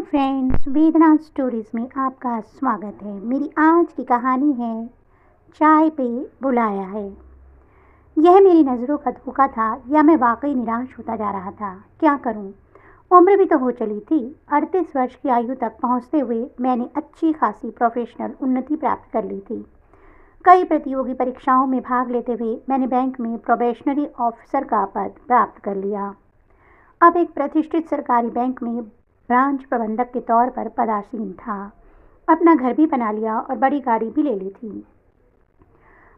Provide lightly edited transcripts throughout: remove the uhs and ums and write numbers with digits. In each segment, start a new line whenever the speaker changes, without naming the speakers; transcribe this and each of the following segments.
Friends, वेदना stories में आपका स्वागत है। मेरी आज की कहानी है चाय पे बुलाया है। यह मेरी नज़रों का धोखा था या मैं वाकई निराश होता जा रहा था। क्या करूं? उम्र भी तो हो चली थी। 38 वर्ष की आयु तक पहुंचते हुए मैंने अच्छी खासी प्रोफेशनल उन्नति प्राप्त कर ली थी। कई प्रतियोगी परीक्षाओं में भाग लेते हुए मैंने बैंक में प्रोबेशनरी ऑफिसर का पद प्राप्त कर लिया। अब एक प्रतिष्ठित सरकारी बैंक में ब्रांच प्रबंधक के तौर पर पदासीन था। अपना घर भी बना लिया और बड़ी गाड़ी भी ले ली थी।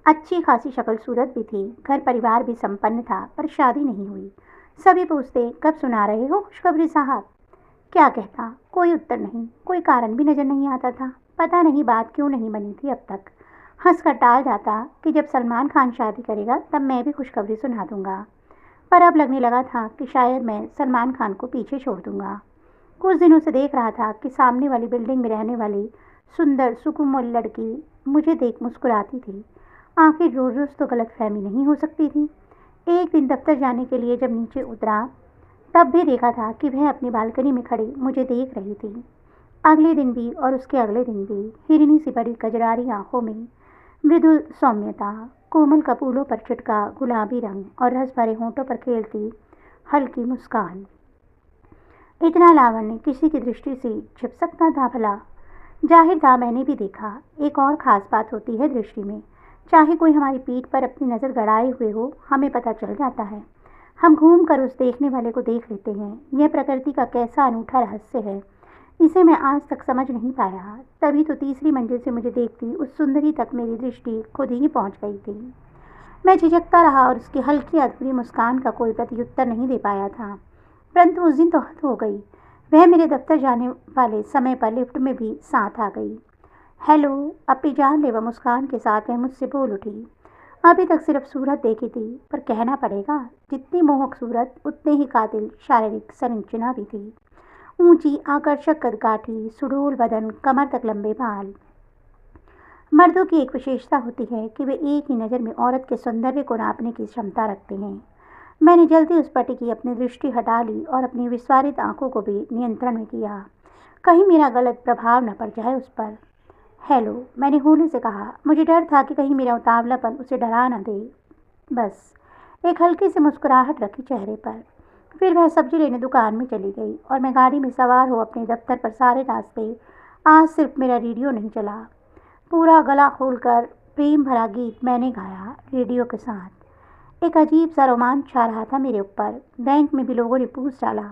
अच्छी खासी शक्ल सूरत भी थी। घर परिवार भी संपन्न था, पर शादी नहीं हुई। सभी पूछते, कब सुना रहे हो खुशखबरी साहब? क्या कहता? कोई उत्तर नहीं, कोई कारण भी नजर नहीं आता था। पता नहीं बात क्यों नहीं बनी थी अब तक। हंसकर टाल जाता कि जब सलमान खान शादी करेगा तब मैं भी खुशखबरी सुना दूंगा। पर अब लगने लगा था कि शायद मैं सलमान खान को पीछे छोड़ दूंगा। कुछ दिनों से देख रहा था कि सामने वाली बिल्डिंग में रहने वाली सुंदर सुकुमार लड़की मुझे देख मुस्कुराती थी। आखिर रोज रोज तो गलतफहमी नहीं हो सकती थी। एक दिन दफ्तर जाने के लिए जब नीचे उतरा तब भी देखा था कि वह अपनी बालकनी में खड़ी मुझे देख रही थी। अगले दिन भी और उसके अगले दिन भी हिरनी सी बड़ी कजरारी आंखों में मृदु सौम्यता, कोमल कपूलों पर छिटका गुलाबी रंग और रस भरे होंठों पर खेलती हल्की मुस्कान। इतना लावण्य किसी की दृष्टि से छिप सकता था भला? जाहिर था मैंने भी देखा। एक और खास बात होती है दृष्टि में। चाहे कोई हमारी पीठ पर अपनी नज़र गड़ाए हुए हो, हमें पता चल जाता है। हम घूम कर उस देखने वाले को देख लेते हैं। यह प्रकृति का कैसा अनूठा रहस्य है, इसे मैं आज तक समझ नहीं पाया। तभी तो तीसरी मंजिल से मुझे देखती उस सुंदरी तक मेरी दृष्टि खुद ही पहुंच गई थी। मैं झिझकता रहा और उसकी हल्की अधूरी मुस्कान का कोई प्रत्युत्तर नहीं दे पाया था। परंतु उस दिन तो हद हो गई। वह मेरे दफ्तर जाने वाले समय पर लिफ्ट में भी साथ आ गई। हेलो, अपनी जानलेवा मुस्कान के साथ वह मुझसे बोल उठी। अभी तक सिर्फ सूरत देखी थी, पर कहना पड़ेगा जितनी मोहक सूरत उतने ही कातिल शारीरिक संरचना भी थी। ऊंची आकर्षक कदकाठी, सुडौल बदन, कमर तक लंबे बाल। मर्दों की एक विशेषता होती है कि वे एक ही नज़र में औरत के सौंदर्य को नापने की क्षमता रखते हैं। मैंने जल्दी उस पटी की अपनी दृष्टि हटा ली और अपनी विस्फारित आंखों को भी नियंत्रण में किया, कहीं मेरा गलत प्रभाव न पड़ जाए उस पर। हेलो, मैंने होली से कहा। मुझे डर था कि कहीं मेरा उतावलापन उसे डरा न दे। बस एक हल्की सी मुस्कुराहट रखी चेहरे पर। फिर वह सब्जी लेने दुकान में चली गई और मैं गाड़ी में सवार हो अपने दफ्तर पर सारे रास्ते। आज सिर्फ मेरा रेडियो नहीं चला, पूरा गला खोलकर प्रेम भरा गीत मैंने गाया रेडियो के साथ। एक अजीब सा रोमांच छा रहा था मेरे ऊपर। बैंक में भी लोगों ने पूछ डाला,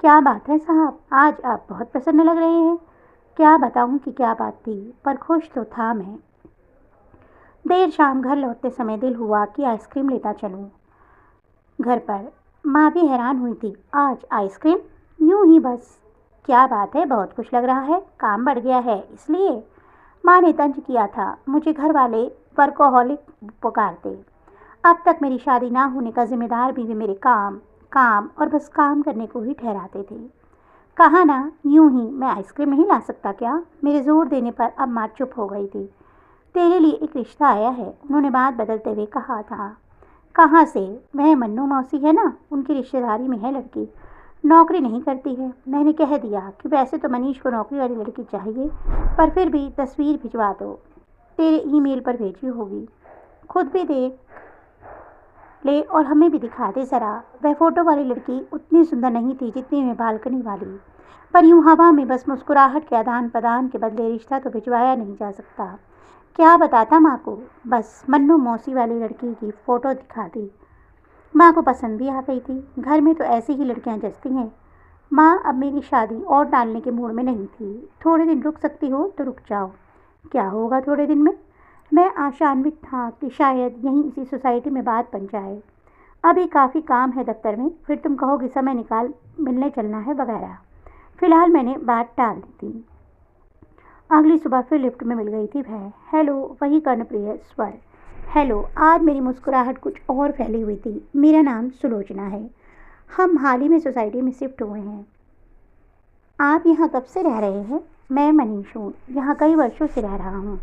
क्या बात है साहब, आज आप बहुत प्रसन्न लग रहे हैं। क्या बताऊं कि क्या बात थी, पर खुश तो था मैं। देर शाम घर लौटते समय दिल हुआ कि आइसक्रीम लेता चलूं। घर पर माँ भी हैरान हुई थी। आज आइसक्रीम? यूं ही बस। क्या बात है, बहुत खुश लग रहा है, काम बढ़ गया है इसलिए? माँ ने तंज किया था। मुझे घर वाले वर्कोहॉलिक पुकारते। अब तक मेरी शादी ना होने का जिम्मेदार भी वे मेरे काम काम और बस काम करने को ही ठहराते थे। कहा ना, यूं ही मैं आइसक्रीम नहीं ला सकता क्या? मेरे जोर देने पर अब माँ चुप हो गई थी। तेरे लिए एक रिश्ता आया है, उन्होंने बात बदलते हुए कहा था। कहाँ से? वह मन्नू मौसी है ना, उनकी रिश्तेदारी में है लड़की। नौकरी नहीं करती है। मैंने कह दिया कि वैसे तो मनीष को नौकरी वाली लड़की चाहिए, पर फिर भी तस्वीर भिजवा दो, तेरे ईमेल पर भेजी होगी। खुद भी देख ले और हमें भी दिखा दे ज़रा। वह फ़ोटो वाली लड़की उतनी सुंदर नहीं थी जितनी मैं बालकनी वाली, पर यूं हवा में बस मुस्कुराहट के आदान प्रदान के बदले रिश्ता तो भिजवाया नहीं जा सकता। क्या बताता माँ को? बस मन्नू मौसी वाली लड़की की फ़ोटो दिखा दी। माँ को पसंद भी आ गई थी। घर में तो ऐसी ही लड़कियाँ जचती हैं। माँ अब मेरी शादी और टालने के मूड में नहीं थी। थोड़े दिन रुक सकती हो तो रुक जाओ। क्या होगा थोड़े दिन में? मैं आशान्वित था कि शायद यहीं इसी सोसाइटी में बात बन जाए। अभी काफ़ी काम है दफ्तर में, फिर तुम कहोगे समय निकाल मिलने चलना है वगैरह। फिलहाल मैंने बात टाल दी थी। अगली सुबह फिर लिफ्ट में मिल गई थी वह। हेलो, वही कर्णप्रिय स्वर। हेलो। आज मेरी मुस्कुराहट कुछ और फैली हुई थी। मेरा नाम सुलोचना है। हम हाल ही में सोसाइटी में शिफ्ट हुए हैं। आप यहाँ कब से रह रहे हैं? मैं मनीष हूँ, यहाँ कई वर्षों से रह रहा हूँ,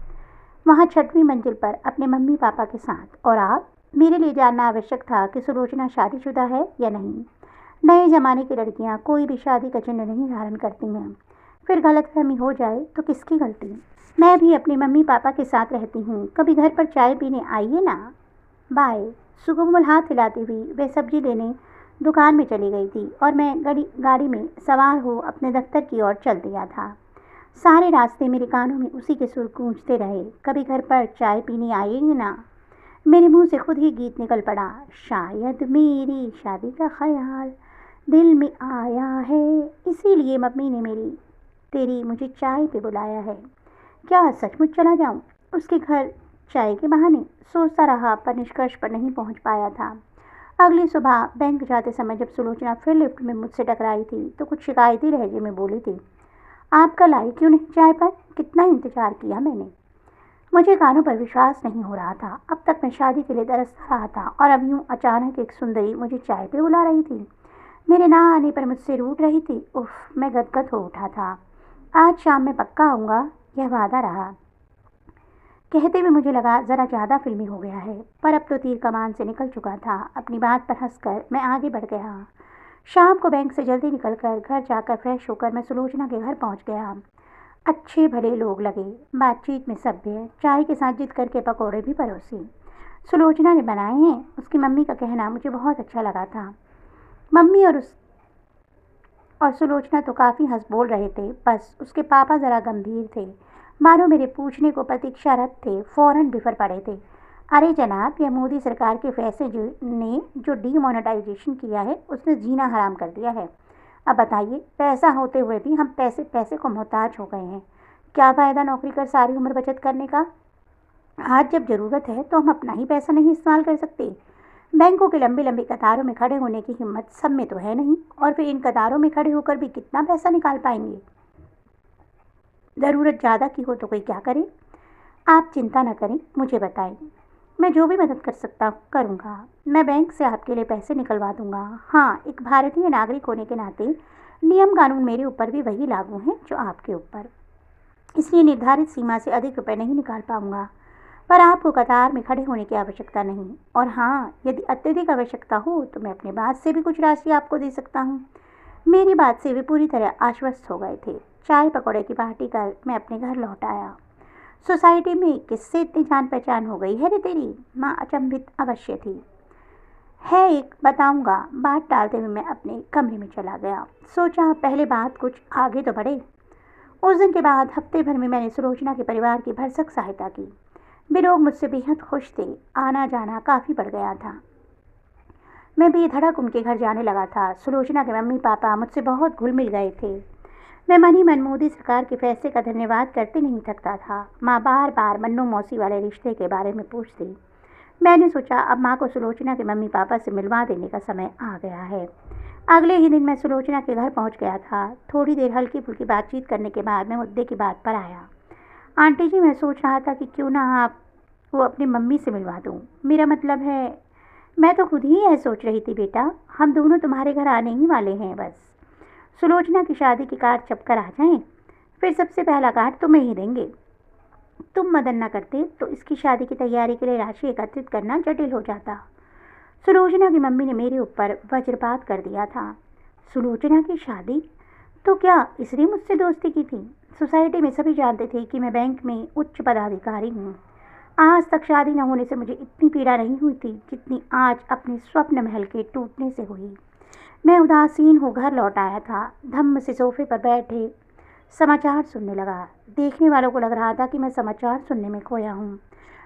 वहाँ 6वीं मंजिल पर अपने मम्मी पापा के साथ। और आप? मेरे लिए जानना आवश्यक था कि सुलोचना शादीशुदा है या नहीं। नए ज़माने की लड़कियां कोई भी शादी का चिन्ह नहीं धारण करती हैं। फिर गलतफहमी हो जाए तो किसकी गलती? मैं भी अपने मम्मी पापा के साथ रहती हूँ, कभी घर पर चाय पीने आइए ना। बाय। सुगुमल हाथ हिलाती हुई वह सब्जी लेने दुकान में चली गई थी और मैं गाड़ी में सवार हो अपने दफ्तर की ओर चल दिया था। सारे रास्ते मेरे कानों में उसी के सुर गूंजते रहे, कभी घर पर चाय पीने आइए ना। मेरे मुंह से खुद ही गीत निकल पड़ा, शायद मेरी शादी का ख्याल दिल में आया है, इसीलिए मम्मी ने तेरी मुझे चाय पे बुलाया है। क्या सचमुच चला जाऊं उसके घर चाय के बहाने? सोचता रहा पर निष्कर्ष पर नहीं पहुंच पाया था। अगली सुबह बैंक जाते समय जब सुलोचना फिर लिफ्ट में मुझसे टकराई थी तो कुछ शिकायती लहजे में बोली थी, आप कल आई क्यों नहीं चाय पर? कितना इंतजार किया मैंने। मुझे कानों पर विश्वास नहीं हो रहा था। अब तक मैं शादी के लिए तरसता रहा था और अब यूं अचानक एक सुंदरी मुझे चाय पे बुला रही थी। मेरे ना आने पर मुझसे रूठ रही थी। उफ, मैं गदगद हो उठा था। आज शाम में पक्का आऊँगा, यह वादा रहा। कहते हुए मुझे लगा ज़रा ज़्यादा फिल्मी हो गया है, पर अब तो तीर कमान से निकल चुका था। अपनी बात पर हंसकर मैं आगे बढ़ गया। शाम को बैंक से जल्दी निकलकर घर जाकर फ्रेश होकर मैं सुलोचना के घर पहुंच गया। अच्छे भले लोग लगे, बातचीत में सभ्य, चाय के साथ जिद करके पकौड़े भी परोसी। सुलोचना ने बनाए हैं, उसकी मम्मी का कहना मुझे बहुत अच्छा लगा था। मम्मी और सुलोचना तो काफ़ी हंस बोल रहे थे, बस उसके पापा ज़रा गंभीर थे, मानो मेरे पूछने को प्रतीक्षारत थे, फौरन बिफर पड़े थे। अरे जनाब, यह मोदी सरकार के फैसले ने जो डीमोनेटाइजेशन किया है उसने जीना हराम कर दिया है। अब बताइए, पैसा होते हुए भी हम पैसे पैसे को मोहताज हो गए हैं। क्या फ़ायदा नौकरी कर सारी उम्र बचत करने का? आज जब ज़रूरत है तो हम अपना ही पैसा नहीं इस्तेमाल कर सकते। बैंकों की लंबी लंबी कतारों में खड़े होने की हिम्मत सब में तो है नहीं, और फिर इन कतारों में खड़े होकर भी कितना पैसा निकाल पाएंगे? ज़रूरत ज़्यादा की हो तो कोई क्या करे? आप चिंता न करें, मुझे बताएं, मैं जो भी मदद कर सकता हूँ करूँगा। मैं बैंक से आपके लिए पैसे निकलवा दूँगा। हाँ, एक भारतीय नागरिक होने के नाते नियम कानून मेरे ऊपर भी वही लागू हैं जो आपके ऊपर, इसलिए निर्धारित सीमा से अधिक रुपए नहीं निकाल पाऊँगा। पर आपको कतार में खड़े होने की आवश्यकता नहीं, और हाँ, यदि अत्यधिक आवश्यकता हो तो मैं अपने बाद से भी कुछ राशि आपको दे सकता हूँ। मेरी बात से वे पूरी तरह आश्वस्त हो गए थे। चाय पकौड़े की पार्टी कर मैं अपने घर लौट आया। सोसाइटी में किससे इतनी जान पहचान हो गई है रे तेरी? माँ अचंभित अवश्य थी। है एक, बताऊंगा। बात टालते हुए मैं अपने कमरे में चला गया। सोचा पहले बात कुछ आगे तो बढ़े। उस दिन के बाद हफ्ते भर में मैंने सुलोचना के परिवार की भरसक सहायता की। वे लोग मुझसे बेहद खुश थे। आना जाना काफ़ी बढ़ गया था। मैं बेधड़क उनके घर जाने लगा था। सुलोचना के मम्मी पापा मुझसे बहुत घुल मिल गए थे। मैं मन ही मन मोदी सरकार के फैसले का धन्यवाद करते नहीं थकता था। माँ बार बार मन्नू मौसी वाले रिश्ते के बारे में पूछती। मैंने सोचा अब माँ को सुलोचना के मम्मी पापा से मिलवा देने का समय आ गया है। अगले ही दिन मैं सुलोचना के घर पहुँच गया था। थोड़ी देर हल्की फुल्की बातचीत करने के बाद मैं मुद्दे की बात पर आया। आंटी जी, मैं सोच रहा था कि क्यों ना आप वो अपनी मम्मी से मिलवा दूँ। मेरा मतलब है, मैं तो खुद ही यह सोच रही थी बेटा, हम दोनों तुम्हारे घर आने ही वाले हैं। बस सुलोचना की शादी की कार्ड छपकर आ जाएं, फिर सबसे पहला कार्ड तुम्हें ही देंगे। तुम मदन न करते तो इसकी शादी की तैयारी के लिए राशि एकत्रित करना जटिल हो जाता। सुलोचना की मम्मी ने मेरे ऊपर वज्रपात कर दिया था। सुलोचना की शादी? तो क्या इसने मुझसे दोस्ती की थी? सोसाइटी में सभी जानते थे कि मैं बैंक में उच्च पदाधिकारी हूँ। आज तक शादी न होने से मुझे इतनी पीड़ा नहीं हुई थी जितनी आज अपने स्वप्न महल के टूटने से हुई। मैं उदासीन हो घर लौट आया था। धम्म से सोफे पर बैठे समाचार सुनने लगा। देखने वालों को लग रहा था कि मैं समाचार सुनने में खोया हूँ,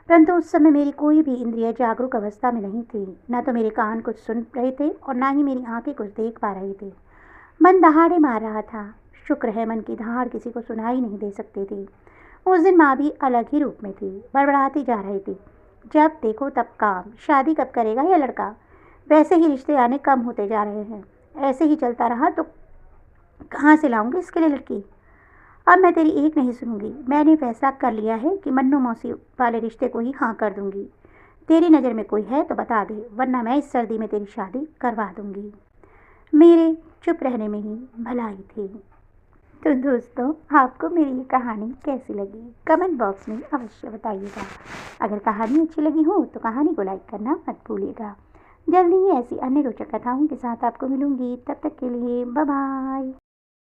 परंतु उस समय मेरी कोई भी इंद्रिय जागरूक अवस्था में नहीं थी। न तो मेरे कान कुछ सुन रहे थे और न ही मेरी आंखें कुछ देख पा रही थी। मन दहाड़े मार रहा था। शुक्र है मन की दहाड़ किसी को सुनाई नहीं दे सकती थी। उस दिन माँ भी अलग ही रूप में थी, बड़बड़ाती जा रही थी। जब देखो तब काम, शादी कब करेगा यह लड़का? वैसे ही रिश्ते आने कम होते जा रहे हैं। ऐसे ही चलता रहा तो कहाँ से लाऊंगी इसके लिए लड़की? अब मैं तेरी एक नहीं सुनूंगी। मैंने फैसला कर लिया है कि मन्नू मौसी वाले रिश्ते को ही हाँ कर दूंगी। तेरी नज़र में कोई है तो बता दे, वरना मैं इस सर्दी में तेरी शादी करवा दूंगी। मेरे चुप रहने में ही भलाई थी। तो दोस्तों, आपको मेरी ये कहानी कैसी लगी कमेंट बॉक्स में अवश्य बताइएगा। अगर कहानी अच्छी लगी हो तो कहानी को लाइक करना मत भूलिएगा। जल्दी ही ऐसी अन्य रोचक कथाओं के साथ आपको मिलूंगी। तब तक के लिए बाय बाय।